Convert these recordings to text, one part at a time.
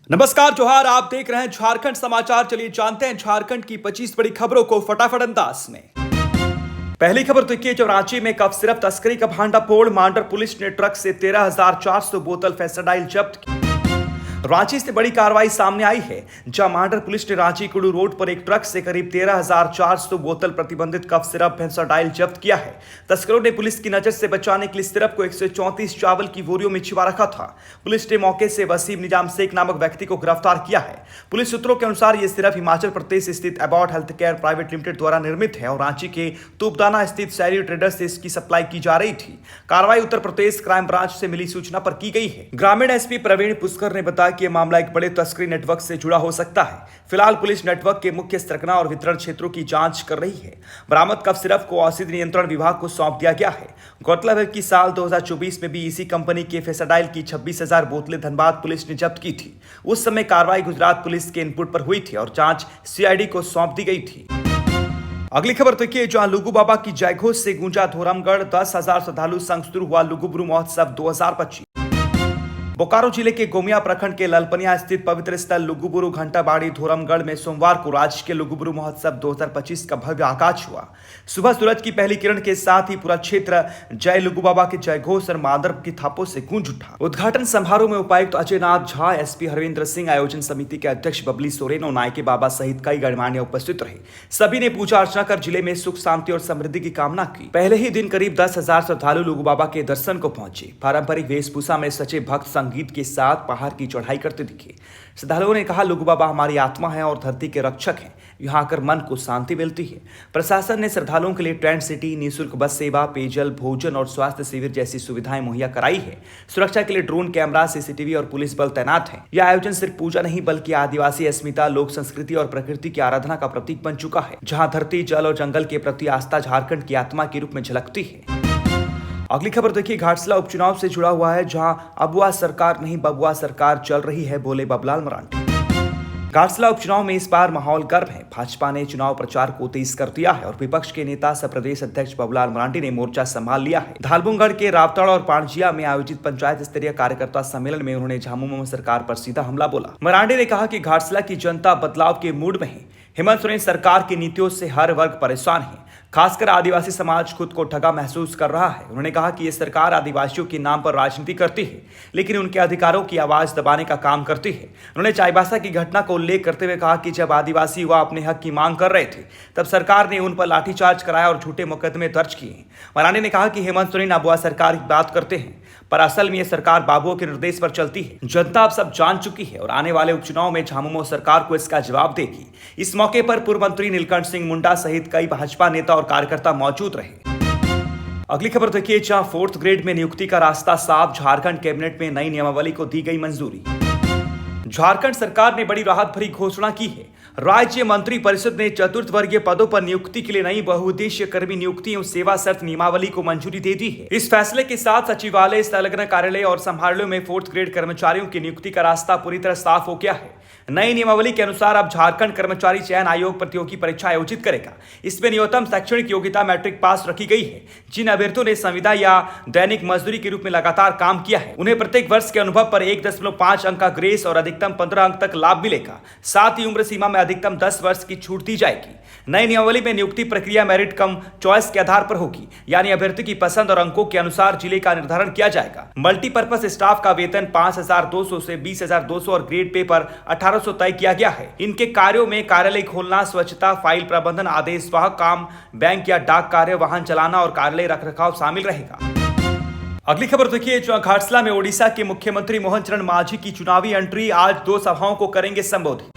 नमस्कार जोहार, आप देख रहे हैं झारखंड समाचार। चलिए जानते हैं झारखंड की 25 बड़ी खबरों को फटाफट अंदाज में। पहली खबर तो ये, जो रांची में कफ सिरप तस्करी का भांडाफोड़, मांडर पुलिस ने ट्रक से 13,400 बोतल फेंसाडाइल जब्त की। रांची से बड़ी कार्रवाई सामने आई है, जहां मांडर पुलिस ने रांची कुड़ू रोड पर एक ट्रक से करीब 13,400 बोतल प्रतिबंधित कफ सिरप फेंसाडाइल जब्त किया है। तस्करों ने पुलिस की नजर से बचाने के लिए सिरप को 134 चावल की बोरियों में छिपा रखा था। पुलिस ने मौके से वसीम निजाम शेख नामक व्यक्ति को गिरफ्तार किया है। पुलिस सूत्रों के अनुसार यह सिरप हिमाचल प्रदेश स्थित Abbott health care private limited द्वारा निर्मित है और रांची के तूपदाना स्थित सैरी ट्रेडर्स से इसकी सप्लाई की जा रही थी। कार्रवाई उत्तर प्रदेश क्राइम ब्रांच से मिली सूचना पर की गई है। ग्रामीण एसपी प्रवीण पुष्कर ने बताया कि यह मामला एक बड़े तस्करी नेटवर्क से जुड़ा हो सकता है। फिलहाल पुलिस नेटवर्क के मुख्य सरगना और वितरण क्षेत्रों की जांच कर रही है। बरामद कफ सिरप को औषधि नियंत्रण विभाग को सौंप दिया गया है। गौरतलब है कि साल 2024 में भी इसी कंपनी के फेंसाडाइल की 26,000 बोतलें धनबाद पुलिस ने जब्त की थी। उस समय कार्रवाई गुजरात पुलिस के इनपुट पर हुई थी और जांच सीआईडी को सौंप दी गई थी। अगली खबर तो ये, जहां लुगु बाबा की जयघोष से गूंजा धोरमगढ़, 10,000 श्रद्धालु संग शुरू हुआ लुगुबुरु महोत्सव 2025। बोकारो जिले के गोमिया प्रखंड के ललपनिया स्थित पवित्र स्थल लुगुबुरु घंटाबाड़ी धोरमगढ़ में सोमवार को राज्य के लुगुबुरु महोत्सव 2025 का भव्य आगाज हुआ। सुबह सूरज की पहली किरण के साथ ही पूरा क्षेत्र जय लुगु बाबा के जयघोष और मादर की थापों से गूंज उठा। उद्घाटन समारोह में उपायुक्त अजय नाथ झा, एसपी हरविंद्र सिंह, आयोजन समिति के अध्यक्ष बबली सोरेन और नायके बाबा सहित कई गणमान्य उपस्थित रहे। सभी ने पूजा अर्चना कर जिले में सुख शांति और समृद्धि की कामना की। पहले ही दिन करीब 10,000 श्रद्धालु लुगु बाबा के दर्शन को पहुंचे। पारंपरिक वेशभूषा में सचे भक्त संगीत के साथ पहाड़ की चढ़ाई करते दिखे। श्रद्धालुओं ने कहा, लुगु बाबा हमारी आत्मा है और धरती के रक्षक हैं। यहाँ आकर मन को शांति मिलती है। प्रशासन ने श्रद्धालुओं के लिए टेंट सिटी, निःशुल्क बस सेवा, पेयजल, भोजन और स्वास्थ्य शिविर जैसी सुविधाएं मुहैया कराई है। सुरक्षा के लिए ड्रोन कैमरा, सीसीटीवी और पुलिस बल तैनात है। यह आयोजन सिर्फ पूजा नहीं बल्कि आदिवासी अस्मिता, लोक संस्कृति और प्रकृति की आराधना का प्रतीक बन चुका है, जहाँ धरती, जल और जंगल के प्रति आस्था झारखंड की आत्मा के रूप में झलकती है। अगली खबर देखिए, घाटशिला उपचुनाव से जुड़ा हुआ है, जहां अबुआ सरकार नहीं बबुआ सरकार चल रही है, बोले बाबूलाल मरांडी। घाटशिला उपचुनाव में इस बार माहौल गर्म है। भाजपा ने चुनाव प्रचार को तेज कर दिया है और विपक्ष के नेता सह प्रदेश अध्यक्ष बाबूलाल मरांडी ने मोर्चा संभाल लिया है। धालबुंगगढ़ के रावतड़ और पाणजिया में आयोजित पंचायत स्तरीय कार्यकर्ता सम्मेलन में उन्होंने झामुमो सरकार पर सीधा हमला बोला। मरांडी ने कहा कि घाटशिला की जनता बदलाव के मूड में है। हेमंत सोरेन सरकार की नीतियों से हर वर्ग परेशान है, खासकर आदिवासी समाज खुद को ठगा महसूस कर रहा है। उन्होंने कहा कि ये सरकार आदिवासियों के नाम पर राजनीति करती है, लेकिन उनके अधिकारों की आवाज दबाने का काम करती है। उन्होंने चाईबासा की घटना का उल्लेख करते हुए कहा कि जब आदिवासी युवा अपने हक की मांग कर रहे थे, तब सरकार ने उन पर लाठीचार्ज कराया और झूठे मुकदमे दर्ज किए। मरांडी ने कहा कि हेमंत सोरेन अबुआ सरकार की बात करते हैं, पर असल में यह सरकार बाबुओं के निर्देश पर चलती है। जनता अब सब जान चुकी है और आने वाले उपचुनाव में झामुमो सरकार को इसका जवाब देगी। इस मौके पर पूर्व मंत्री नीलकंठ सिंह मुंडा सहित कई भाजपा नेता और कार्यकर्ता मौजूद रहे। अगली खबर देखिए, जहां 4th ग्रेड में नियुक्ति का रास्ता साफ, झारखंड कैबिनेट में नई नियमावली को दी गई मंजूरी। झारखंड सरकार ने बड़ी राहत भरी घोषणा की है। राज्य मंत्री परिषद ने चतुर्थ वर्गीय पदों पर नियुक्ति के लिए नई बहुउद्देशीय कर्मी नियुक्ति एवं सेवा शर्त नियमावली को मंजूरी दे दी है। इस फैसले के साथ सचिवालय, संलग्न कार्यालय और समाहरणालयों में 4th ग्रेड कर्मचारियों की नियुक्ति का रास्ता पूरी तरह साफ हो गया है। नई नियमावली के अनुसार अब झारखंड कर्मचारी चयन आयोग प्रतियोगी परीक्षा आयोजित करेगा। इसमें न्यूनतम शैक्षणिक योग्यता मैट्रिक पास रखी गई है। जिन अभ्यर्थियों ने संविदा या दैनिक मजदूरी के रूप में लगातार काम किया है, उन्हें प्रत्येक वर्ष के अनुभव पर 1.5 अंक का ग्रेस और अधिकतम 15 अंक तक लाभ मिलेगा। साथ ही उम्र सीमा में अधिकतम 10 वर्ष की छूट दी जाएगी। नई नियमावली में नियुक्ति प्रक्रिया मेरिट कम चॉइस के आधार पर होगी, यानी अभ्यर्थी की पसंद और अंकों के अनुसार जिले का निर्धारण किया जाएगा। मल्टीपर्पज स्टाफ का वेतन 5,200 से 20,200 और ग्रेड पे पर 1,800 तय किया गया है। इनके कार्यों में कार्यालय खोलना, स्वच्छता, फाइल प्रबंधन, आदेश वाहक काम, बैंक या डाक कार्य, वाहन चलाना और कार्यालय रखरखाव शामिल रहेगा। अगली खबर देखिए, जो घाटशिला में ओडिशा के मुख्यमंत्री मोहन चरण मांझी की चुनावी एंट्री, आज 2 सभाओं को करेंगे संबोधित।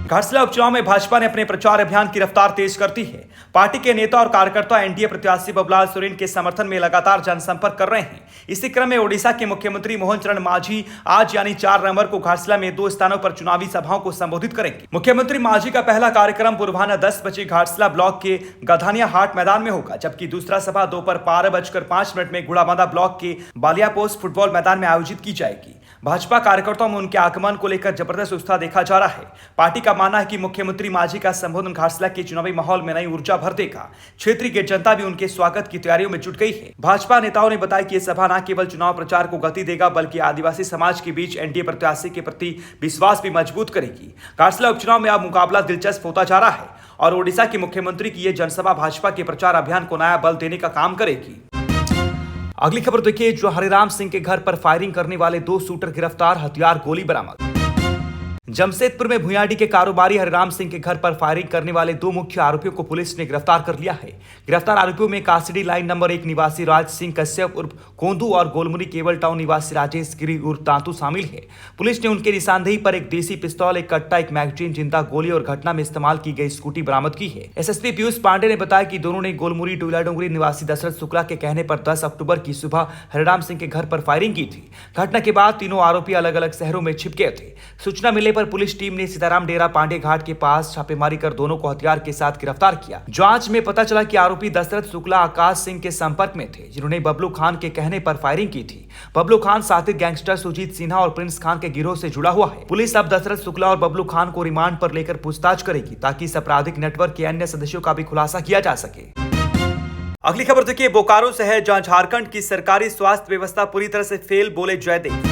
घाटशिला उपचुनाव में भाजपा ने अपने प्रचार अभियान की रफ्तार तेज कर दी है। पार्टी के नेता और कार्यकर्ता एनडीए प्रत्याशी बाबूलाल सोरेन के समर्थन में लगातार जनसंपर्क कर रहे हैं। इसी क्रम में ओडिशा के मुख्यमंत्री मोहन चरण मांझी आज यानी 4 नवंबर को घाटशिला में 2 स्थानों पर चुनावी सभाओं को संबोधित करेंगे। मुख्यमंत्री मांझी का पहला कार्यक्रम पूर्वाह्न 10 बजे घाटशिला ब्लॉक के गधानिया हाट मैदान में होगा, जबकि दूसरा सभा दोपहर 12:05 में गुड़ाबांधा ब्लॉक के बालियापोस्ट फुटबॉल मैदान में आयोजित की जाएगी। भाजपा कार्यकर्ताओं में उनके आगमन को लेकर जबरदस्त उत्साह देखा जा रहा है। पार्टी का मानना है कि मुख्यमंत्री मांझी का संबोधन घाटशिला के चुनावी माहौल में नई ऊर्जा भर देगा। क्षेत्रीय की जनता भी उनके स्वागत की तैयारियों में जुट गई है। भाजपा नेताओं ने बताया कि यह सभा न केवल चुनाव प्रचार को गति देगा बल्कि आदिवासी समाज के बीच एनडीए प्रत्याशी के प्रति विश्वास भी मजबूत करेगी। घाटशिला उपचुनाव में अब मुकाबला दिलचस्प होता जा रहा है और ओडिशा के मुख्यमंत्री की यह जनसभा भाजपा के प्रचार अभियान को नया बल देने का काम करेगी। अगली खबर देखिए, जो हरिराम सिंह के घर पर फायरिंग करने वाले 2 शूटर गिरफ्तार, हथियार गोली बरामद। जमशेदपुर में भुयाडी के कारोबारी हरिराम सिंह के घर पर फायरिंग करने वाले 2 मुख्य आरोपियों को पुलिस ने गिरफ्तार कर लिया है। गिरफ्तार आरोपियों में कासिडी लाइन नंबर 1 निवासी राज सिंह कश्यप उर्फ कोंदू और गोलमुरी केबल टाउन निवासी राजेश गिरी उर्फ तांतु शामिल है। पुलिस ने उनके निशानदेही पर एक देसी पिस्तौल, एक कट्टा, एक मैगजीन, जिंदा गोली और घटना में इस्तेमाल की गई स्कूटी बरामद की है। एसएसपी पीयूष पांडे ने बताया कि दोनों ने गोलमुरी टुला डोंगरी निवासी दशरथ शुक्ला के कहने पर 10 अक्टूबर की सुबह हरिराम सिंह के घर पर फायरिंग की थी। घटना के बाद तीनों आरोपी अलग अलग शहरों में छिप गए थे। सूचना मिलने पर पुलिस टीम ने सीताराम डेरा पांडे घाट के पास छापेमारी कर दोनों को हथियार के साथ गिरफ्तार किया। जांच में पता चला कि आरोपी दशरथ शुक्ला आकाश सिंह के संपर्क में थे, जिन्होंने बबलू खान के कहने पर फायरिंग की थी। बबलू खान साथी गैंगस्टर सुजीत सिन्हा और प्रिंस खान के गिरोह से जुड़ा हुआ है। पुलिस अब दशरथ शुक्ला और बबलू खान को रिमांड पर लेकर पूछताछ करेगी ताकि इस आपराधिक नेटवर्क के अन्य सदस्यों का भी खुलासा किया जा सके। अगली खबर देखिए, बोकारो से है, जहां झारखंड की सरकारी स्वास्थ्य व्यवस्था पूरी तरह से फेल, बोले जयदेव।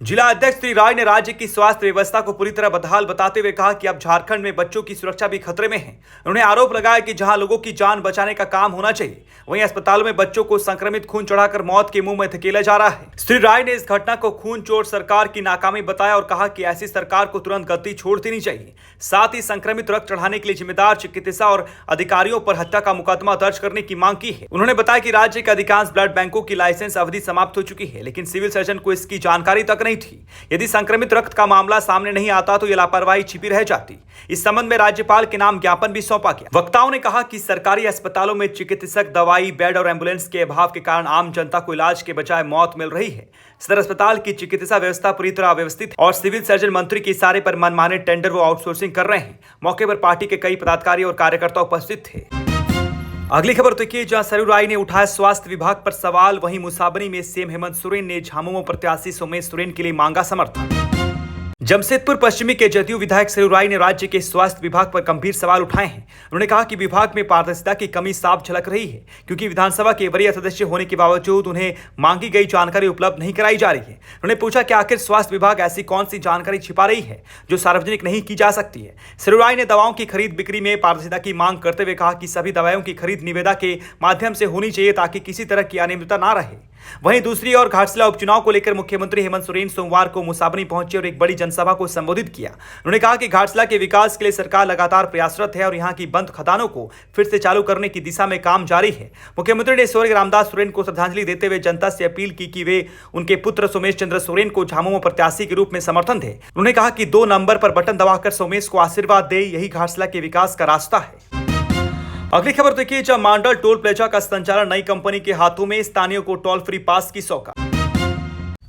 जिला अध्यक्ष श्री राय ने राज्य की स्वास्थ्य व्यवस्था को पूरी तरह बदहाल बताते हुए कहा कि अब झारखंड में बच्चों की सुरक्षा भी खतरे में है। उन्होंने आरोप लगाया कि जहां लोगों की जान बचाने का काम होना चाहिए, वहीं अस्पतालों में बच्चों को संक्रमित खून चढ़ाकर मौत के मुंह में धकेला जा रहा है। श्री राय ने इस घटना को खून चोर सरकार की नाकामी बताया और कहा कि ऐसी सरकार को तुरंत गद्दी छोड़ देनी चाहिए। साथ ही संक्रमित रक्त चढ़ाने के लिए जिम्मेदार चिकित्सा और अधिकारियों पर हत्या का मुकदमा दर्ज करने की मांग की है। उन्होंने बताया कि राज्य के अधिकांश ब्लड बैंकों की लाइसेंस अवधि समाप्त हो चुकी है, लेकिन सिविल सर्जन को इसकी जानकारी तक नहीं थी। यदि संक्रमित रक्त का मामला सामने नहीं आता तो यह लापरवाही छिपी रह जाती। इस संबंध में राज्यपाल के नाम ज्ञापन भी सौंपा गया। वक्ताओं ने कहा कि सरकारी अस्पतालों में चिकित्सक, दवाई, बेड और एम्बुलेंस के अभाव के कारण आम जनता को इलाज के बजाय मौत मिल रही है। सदर अस्पताल की चिकित्सा व्यवस्था पूरी तरह अव्यवस्थित है और सिविल सर्जन मंत्री के इशारे पर मनमाने टेंडर व आउटसोर्सिंग कर रहे हैं। मौके पर पार्टी के कई पदाधिकारी और कार्यकर्ता उपस्थित थे। अगली खबर देखिए, जहां सरयू राय ने उठाया स्वास्थ्य विभाग पर सवाल, वहीं मुसाबनी में सीएम हेमंत सोरेन ने झामुमो प्रत्याशी सोमेश सोरेन के लिए मांगा समर्थन। जमशेदपुर पश्चिमी के जदयू विधायक सरयू राय ने राज्य के स्वास्थ्य विभाग पर गंभीर सवाल उठाए हैं। उन्होंने कहा कि विभाग में पारदर्शिता की कमी साफ झलक रही है, क्योंकि विधानसभा के वरीय सदस्य होने के बावजूद उन्हें मांगी गई जानकारी उपलब्ध नहीं कराई जा रही है। उन्होंने पूछा कि आखिर स्वास्थ्य विभाग ऐसी कौन सी जानकारी छिपा रही है जो सार्वजनिक नहीं की जा सकती है। सरयू राय ने दवाओं की खरीद बिक्री में पारदर्शिता की मांग करते हुए कहा कि सभी दवाओं की खरीद निविदा के माध्यम से होनी चाहिए ताकि किसी तरह की अनियमितता न रहे। वहीं दूसरी ओर घाटशिला उपचुनाव को लेकर मुख्यमंत्री हेमंत सोरेन सोमवार को मुसाबनी पहुंचे और एक बड़ी जनसभा को संबोधित किया। उन्होंने कहा कि घाटशिला के विकास के लिए सरकार लगातार प्रयासरत है और यहां की बंद खदानों को फिर से चालू करने की दिशा में काम जारी है। मुख्यमंत्री ने स्वर्गीय रामदास सोरेन को श्रद्धांजलि देते हुए जनता से अपील की कि वे उनके पुत्र सोमेश चंद्र सोरेन को झामुमो प्रत्याशी के रूप में समर्थन दें। उन्होंने कहा कि 2 नंबर पर बटन दबाकर सोमेश को आशीर्वाद दे, यही घाटशिला के विकास का रास्ता है। अगली खबर देखिए, जहां मांडल टोल प्लाजा का संचालन नई कंपनी के हाथों में, स्थानीयों को टोल फ्री पास की सौगात।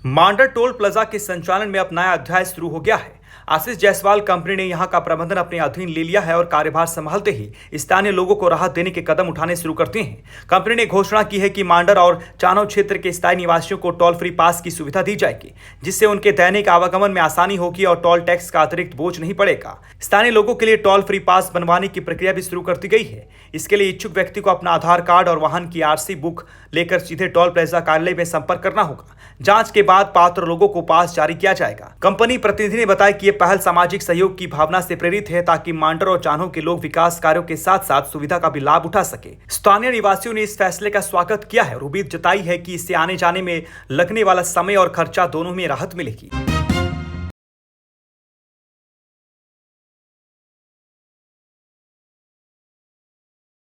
मांडल टोल प्लाजा के संचालन में अब नया अध्याय शुरू हो गया है। आशीष जायसवाल कंपनी ने यहां का प्रबंधन अपने अधीन ले लिया है और कार्यभार संभालते ही स्थानीय लोगों को राहत देने के कदम उठाने शुरू करते हैं। कंपनी ने घोषणा की है कि मांडर और चानो क्षेत्र के स्थायी निवासियों को टोल फ्री पास की सुविधा दी जाएगी, जिससे उनके दैनिक आवागमन में आसानी होगी और टोल टैक्स का अतिरिक्त बोझ नहीं पड़ेगा। स्थानीय लोगों के लिए टोल फ्री पास बनवाने की प्रक्रिया भी शुरू कर दी गई है। इसके लिए इच्छुक व्यक्ति को अपना आधार कार्ड और वाहन की आरसी बुक लेकर सीधे टोल प्लाजा कार्यालय में संपर्क करना होगा। जांच के बाद पात्र लोगों को पास जारी किया जाएगा। कंपनी प्रतिनिधि ने बताया कि यह पहल सामाजिक सहयोग की भावना से प्रेरित है ताकि मांडर और चान्हो के लोग विकास कार्यों के साथ साथ सुविधा का भी लाभ उठा सके। स्थानीय निवासियों ने इस फैसले का स्वागत किया है और उम्मीद जताई है कि इससे आने जाने में लगने वाला समय और खर्चा दोनों में राहत मिलेगी।